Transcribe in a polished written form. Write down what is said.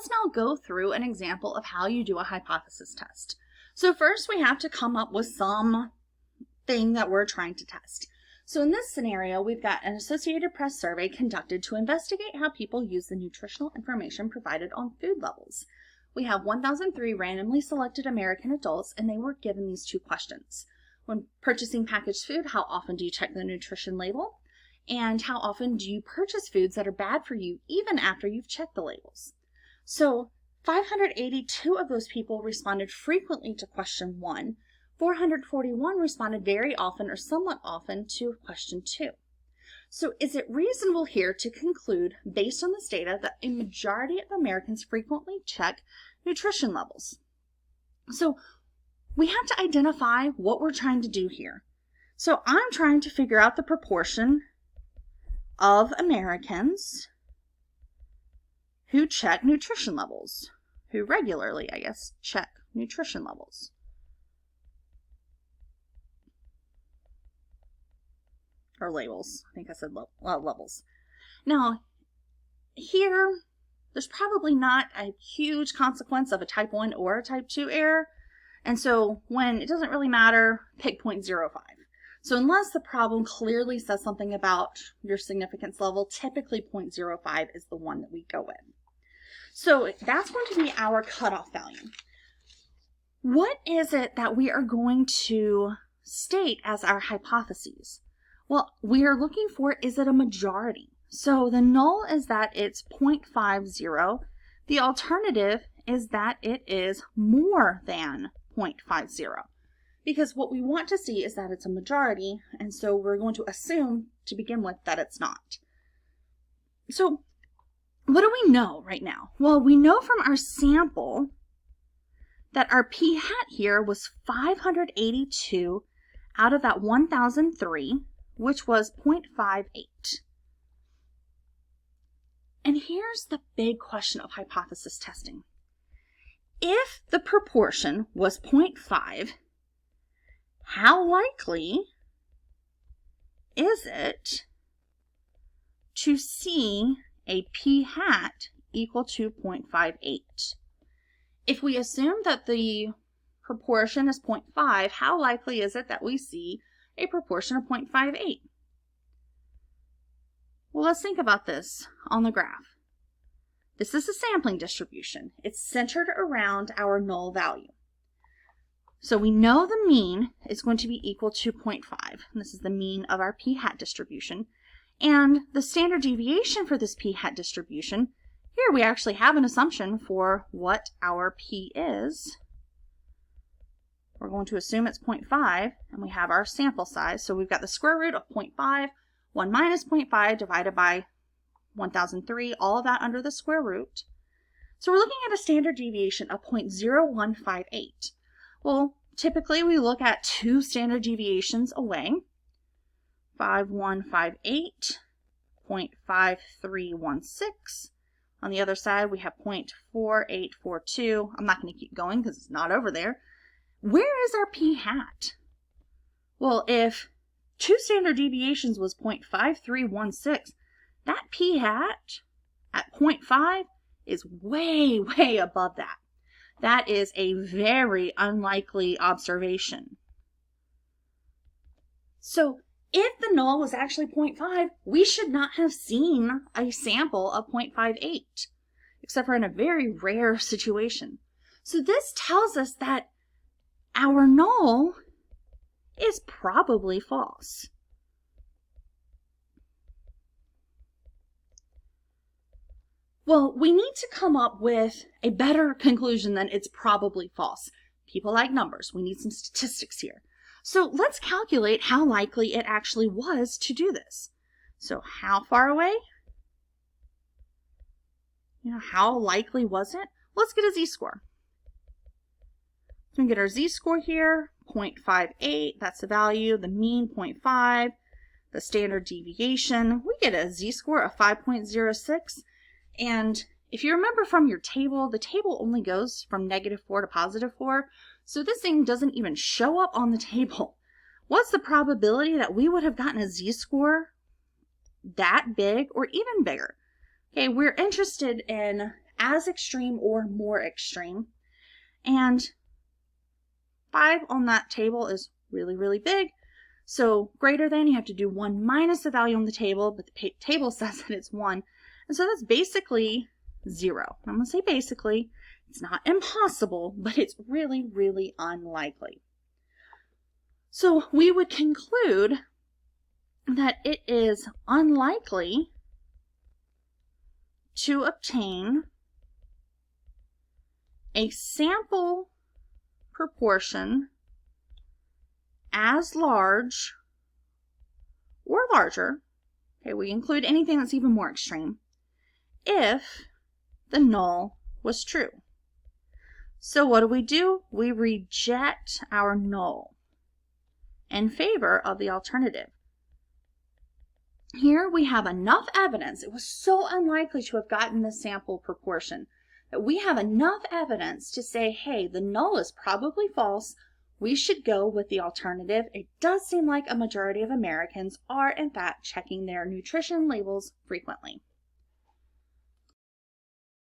let's now go through an example of how you do a hypothesis test. So first we have to come up with some thing that we're trying to test. So in this scenario, we've got an Associated Press survey conducted to investigate how people use the nutritional information provided on food labels. We have 1,003 randomly selected American adults, and they were given these two questions. When purchasing packaged food, how often do you check the nutrition label? And how often do you purchase foods that are bad for you even after you've checked the labels? So 582 of those people responded frequently to question 1. 441 responded very often or somewhat often to question 2. So is it reasonable here to conclude, based on this data, that a majority of Americans frequently check nutrition levels? So we have to identify what we're trying to do here. So I'm trying to figure out the proportion of Americans who check nutrition levels, who regularly, I guess, check nutrition levels. Or labels. I think I said levels. Now, here, there's probably not a huge consequence of a type 1 or a type 2 error. And so when it doesn't really matter, pick 0.05. So unless the problem clearly says something about your significance level, typically 0.05 is the one that we go with. So that's going to be our cutoff value. What is it that we are going to state as our hypotheses? Well, we are looking for, is it a majority? So the null is that it's 0.50. The alternative is that it is more than 0.50. Because what we want to see is that it's a majority, and so we're going to assume to begin with that it's not. So what do we know right now? Well, we know from our sample that our p-hat here was 582 out of that 1,003, which was 0.58. And here's the big question of hypothesis testing. If the proportion was 0.5, how likely is it to see a p-hat equal to 0.58? If we assume that the proportion is 0.5, how likely is it that we see a proportion of 0.58? Well, let's think about this on the graph. This is a sampling distribution. It's centered around our null value. So we know the mean is going to be equal to 0.5. And this is the mean of our p-hat distribution. And the standard deviation for this p-hat distribution, here we actually have an assumption for what our p is. We're going to assume it's 0.5, and we have our sample size. So we've got the square root of 0.5, 1 minus 0.5 divided by 1,003, all of that under the square root. So we're looking at a standard deviation of 0.0158. Well, typically we look at two standard deviations away. 5158, 0.5316. On the other side, we have 0.4842. I'm not going to keep going because it's not over there. Where is our p-hat? Well, if two standard deviations was 0.5316, that p-hat at 0.5 is way, way above that. That is a very unlikely observation. So if the null was actually 0.5, we should not have seen a sample of 0.58, except for in a very rare situation. So this tells us that our null is probably false. Well, we need to come up with a better conclusion than it's probably false. People like numbers. We need some statistics here. So let's calculate how likely it actually was to do this. So how far away? How likely was it? Let's get a z-score. So we can get our z-score here, 0.58, that's the value, the mean 0.5, the standard deviation. We get a z-score of 5.06. And if you remember from your table, the table only goes from -4 to +4. So this thing doesn't even show up on the table. What's the probability that we would have gotten a z-score that big or even bigger? Okay, we're interested in as extreme or more extreme. And 5 on that table is really, really big. So greater than, you have to do 1 minus the value on the table, but the table says that it's 1. And so that's basically 0. I'm going to say basically. It's not impossible, but it's really, really unlikely. So we would conclude that it is unlikely to obtain a sample proportion as large or larger, okay, we include anything that's even more extreme, if the null was true. So what do? We reject our null in favor of the alternative. Here we have enough evidence. It was so unlikely to have gotten the sample proportion that we have enough evidence to say, hey, the null is probably false. We should go with the alternative. It does seem like a majority of Americans are, in fact, checking their nutrition labels frequently.